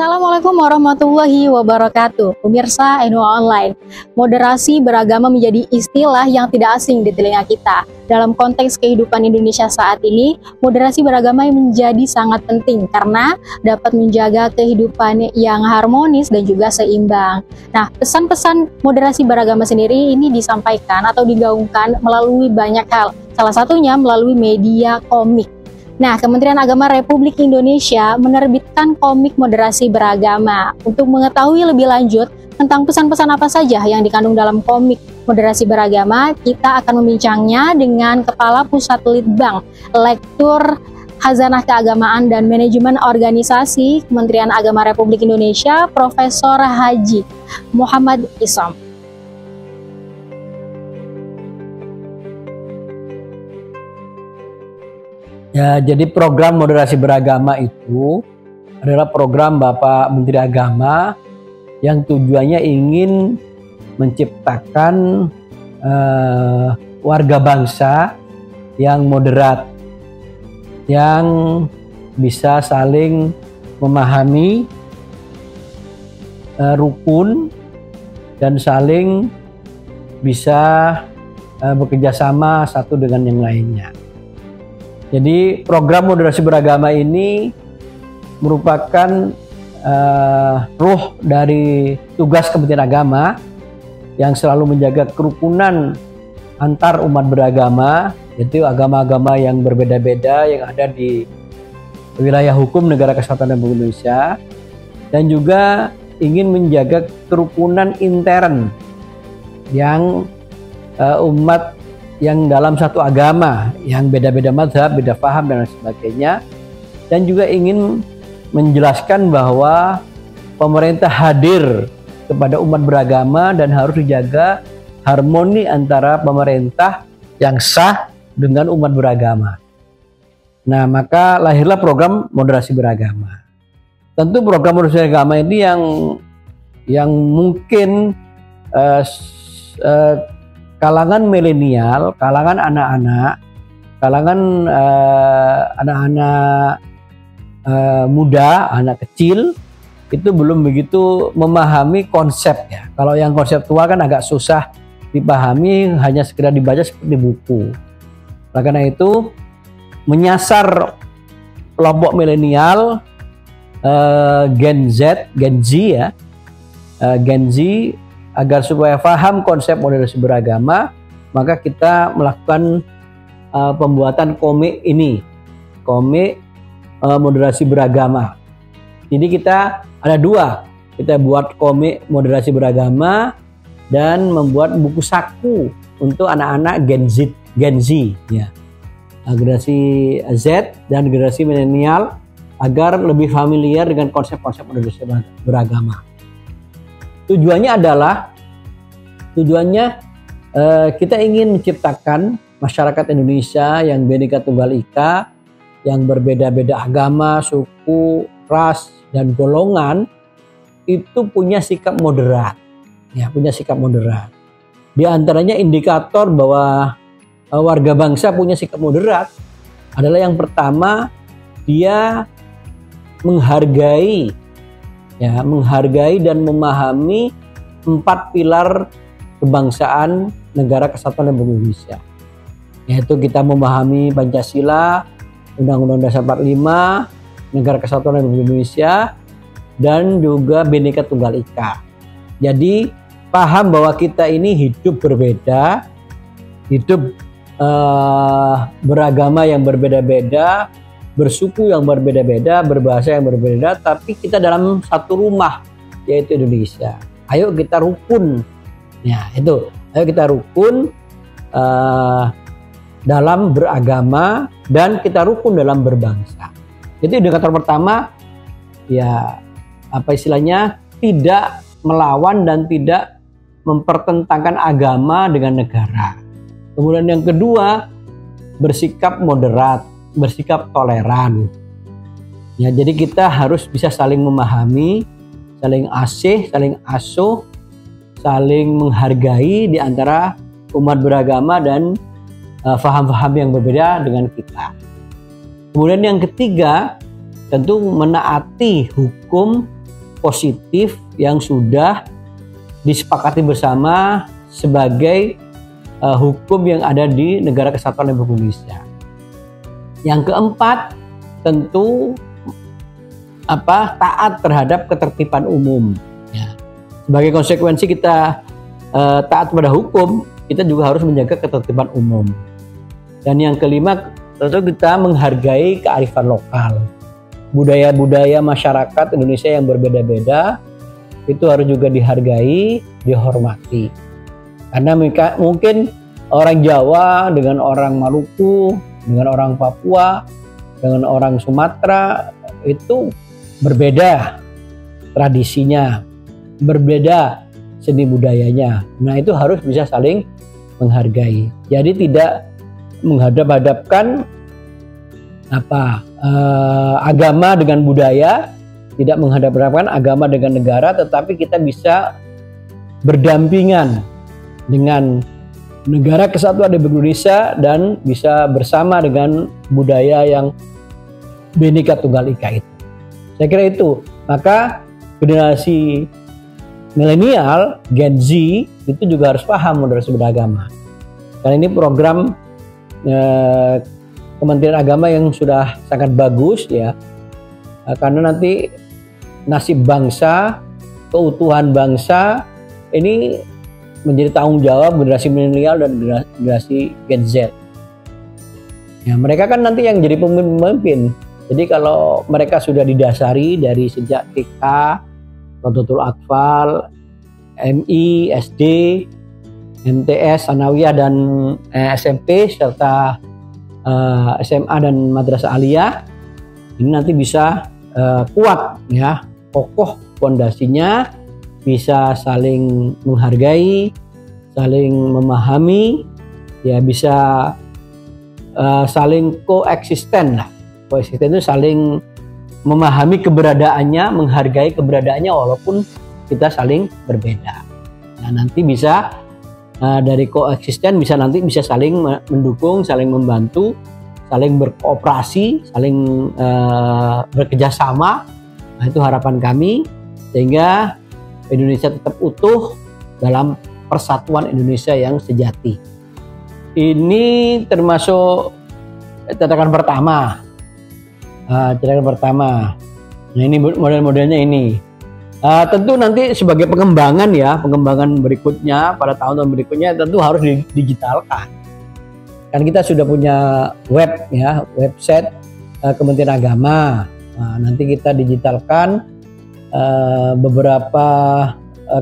Assalamualaikum warahmatullahi wabarakatuh. Pemirsa NUA Online, moderasi beragama menjadi istilah yang tidak asing di telinga kita. Dalam konteks kehidupan Indonesia saat ini, moderasi beragama menjadi sangat penting karena dapat menjaga kehidupan yang harmonis dan juga seimbang. Nah, pesan-pesan moderasi beragama sendiri ini disampaikan atau digaungkan melalui banyak hal. Salah satunya melalui media komik. Nah, Kementerian Agama Republik Indonesia menerbitkan komik moderasi beragama. Untuk mengetahui lebih lanjut tentang pesan-pesan apa saja yang dikandung dalam komik moderasi beragama, kita akan membincangnya dengan Kepala Pusat Litbang, Lektur Khazanah Keagamaan dan Manajemen Organisasi Kementerian Agama Republik Indonesia, Profesor Haji Muhammad Isom. Ya, jadi program moderasi beragama itu adalah program Bapak Menteri Agama yang tujuannya ingin menciptakan warga bangsa yang moderat, yang bisa saling memahami, rukun, dan saling bisa bekerja sama satu dengan yang lainnya. Jadi program moderasi beragama ini merupakan ruh dari tugas Kementerian Agama yang selalu menjaga kerukunan antar umat beragama, yaitu agama-agama yang berbeda-beda yang ada di wilayah hukum Negara Kesatuan Republik Indonesia, dan juga ingin menjaga kerukunan intern yang umat yang dalam satu agama yang beda-beda mazhab, beda paham dan sebagainya, dan juga ingin menjelaskan bahwa pemerintah hadir kepada umat beragama dan harus dijaga harmoni antara pemerintah yang sah dengan umat beragama. Nah, maka lahirlah program moderasi beragama. Tentu program moderasi beragama ini yang mungkin kalangan milenial, kalangan anak-anak, kalangan anak-anak muda, anak kecil itu belum begitu memahami konsepnya. Kalau yang konseptual kan agak susah dipahami, hanya sekedar dibaca seperti buku. Oleh karena itu menyasar kelompok milenial, Gen Z ya, Gen Z, agar supaya paham konsep moderasi beragama, maka kita melakukan pembuatan komik ini, komik moderasi beragama. Jadi kita ada dua, kita buat komik moderasi beragama dan membuat buku saku untuk anak-anak Gen Z ya, generasi Z dan generasi milenial, agar lebih familiar dengan konsep-konsep moderasi beragama. Tujuannya kita ingin menciptakan masyarakat Indonesia yang Bhinneka Tunggal Ika, yang berbeda-beda agama, suku, ras, dan golongan, itu punya sikap moderat. Ya, punya sikap moderat. Di antaranya indikator bahwa warga bangsa punya sikap moderat adalah yang pertama, dia menghargai dan memahami 4 pilar kebangsaan Negara Kesatuan Republik Indonesia, yaitu kita memahami Pancasila, Undang-Undang Dasar 45, Negara Kesatuan Republik Indonesia, dan juga Bhinneka Tunggal Ika. Jadi paham bahwa kita ini hidup berbeda, hidup beragama yang berbeda-beda, bersuku yang berbeda-beda, berbahasa yang berbeda, tapi kita dalam satu rumah, yaitu Indonesia. Ayo kita rukun, ya itu. Ayo kita rukun dalam beragama dan kita rukun dalam berbangsa. Itu indikator pertama, ya apa istilahnya, tidak melawan dan tidak mempertentangkan agama dengan negara. Kemudian yang kedua, bersikap moderat, bersikap toleran. Ya, jadi kita harus bisa saling memahami, saling asih, saling asuh, saling menghargai di antara umat beragama dan faham-faham yang berbeda dengan kita. Kemudian yang ketiga, tentu menaati hukum positif yang sudah disepakati bersama sebagai hukum yang ada di Negara Kesatuan Republik Indonesia. Yang keempat, tentu taat terhadap ketertiban umum. Ya. Sebagai konsekuensi kita taat pada hukum, kita juga harus menjaga ketertiban umum. Dan yang kelima, tentu kita menghargai kearifan lokal. Budaya-budaya masyarakat Indonesia yang berbeda-beda itu harus juga dihargai, dihormati. Karena mungkin orang Jawa dengan orang Maluku, dengan orang Papua, dengan orang Sumatera itu berbeda tradisinya, berbeda seni budayanya. Nah, itu harus bisa saling menghargai. Jadi tidak menghadap-hadapkan agama dengan budaya, tidak menghadap-hadapkan agama dengan negara, tetapi kita bisa berdampingan dengan Negara Kesatuan Republik Indonesia dan bisa bersama dengan budaya yang Bhinneka Tunggal Ika itu. Saya kira itu. Maka generasi milenial, Gen Z itu juga harus paham moderasi beragama. Karena ini program Kementerian Agama yang sudah sangat bagus ya. Karena nanti nasib bangsa, keutuhan bangsa ini menjadi tanggung jawab generasi milenial dan generasi Gen Z. Ya, mereka kan nanti yang jadi pemimpin. Jadi kalau mereka sudah didasari dari sejak TK, Rodotul Atfal, MI, SD, MTS, Sanawiyah dan SMP serta SMA dan Madrasah Aliyah, ini nanti bisa kuat ya, kokoh fondasinya, bisa saling menghargai, saling memahami, ya bisa saling koeksisten lah. Koeksisten itu saling memahami keberadaannya, menghargai keberadaannya walaupun kita saling berbeda. Nah, nanti bisa dari koeksisten nanti bisa saling mendukung, saling membantu, saling berkooperasi, saling bekerjasama. Nah, itu harapan kami sehingga Indonesia tetap utuh dalam persatuan Indonesia yang sejati. Ini termasuk catatan pertama. Catatan pertama. Nah, ini model-modelnya ini. Tentu nanti sebagai pengembangan berikutnya pada tahun-tahun berikutnya tentu harus didigitalkan. Kan kita sudah punya website Kementerian Agama. Nah, nanti kita digitalkan beberapa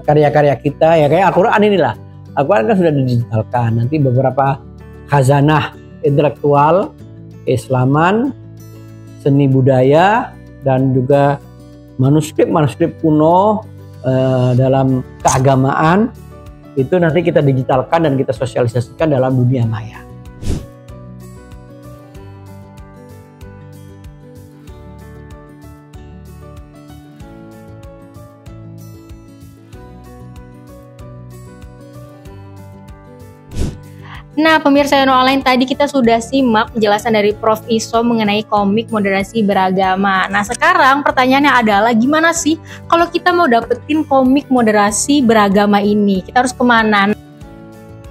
karya-karya kita ya, kayak Al-Quran inilah. Al-Quran kan sudah digitalkan. Nanti beberapa khazanah intelektual Keislaman, seni budaya, dan juga manuskrip kuno dalam keagamaan itu nanti kita digitalkan dan kita sosialisasikan dalam dunia maya. Nah, pemirsa Eno Online, tadi kita sudah simak penjelasan dari Prof. Iso mengenai komik moderasi beragama. Nah, sekarang pertanyaannya adalah gimana sih kalau kita mau dapetin komik moderasi beragama ini? Kita harus kemana?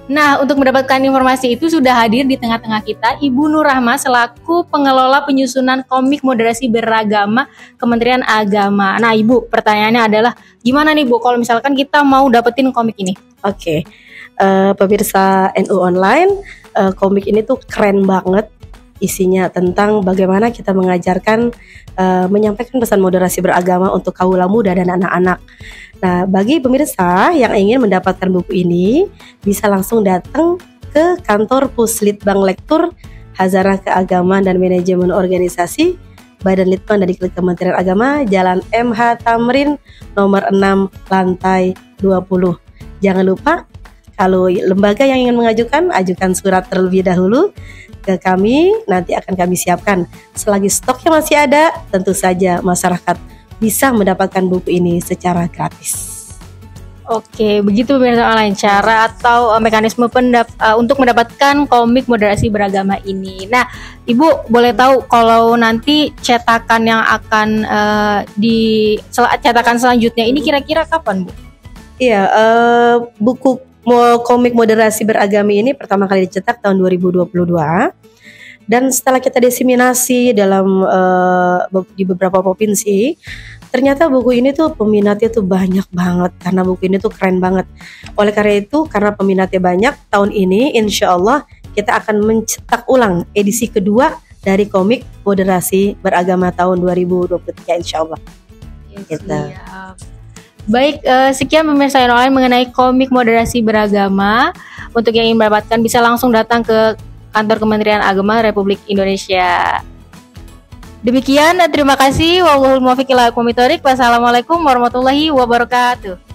Nah, untuk mendapatkan informasi itu sudah hadir di tengah-tengah kita Ibu Nur Rahma selaku pengelola penyusunan komik moderasi beragama Kementerian Agama. Nah, Ibu, pertanyaannya adalah gimana nih Bu kalau misalkan kita mau dapetin komik ini? Oke. Pemirsa NU Online, komik ini tuh keren banget, isinya tentang bagaimana kita mengajarkan menyampaikan pesan moderasi beragama untuk kaula muda dan anak-anak. Nah, bagi pemirsa yang ingin mendapatkan buku ini bisa langsung datang ke kantor Puslitbang Lektur Hazanah Keagamaan dan Manajemen Organisasi Badan Litbang dari Kementerian Agama, Jalan MH Tamrin nomor 6 lantai 20. Jangan lupa, kalau lembaga yang ingin mengajukan, ajukan surat terlebih dahulu ke kami, nanti akan kami siapkan. Selagi stoknya masih ada, tentu saja masyarakat bisa mendapatkan buku ini secara gratis. Oke, begitu pemirsa online cara atau mekanisme untuk mendapatkan komik moderasi beragama ini. Nah, Ibu boleh tahu kalau nanti cetakan yang akan cetakan selanjutnya ini kira-kira kapan, Bu? Iya, buku komik moderasi beragama ini pertama kali dicetak tahun 2022. Dan setelah kita diseminasi di beberapa provinsi, ternyata buku ini tuh peminatnya tuh banyak banget karena buku ini tuh keren banget. Oleh karena itu, karena peminatnya banyak, tahun ini insya Allah kita akan mencetak ulang edisi kedua dari komik moderasi beragama tahun 2023 insya Allah. Siap. Baik, sekian pemirsa online mengenai komik moderasi beragama. Untuk yang ingin mendapatkan bisa langsung datang ke Kantor Kementerian Agama Republik Indonesia. Demikian, terima kasih. Wallahul muwaffiq ila aqwamit thoriq. Wassalamualaikum warahmatullahi wabarakatuh.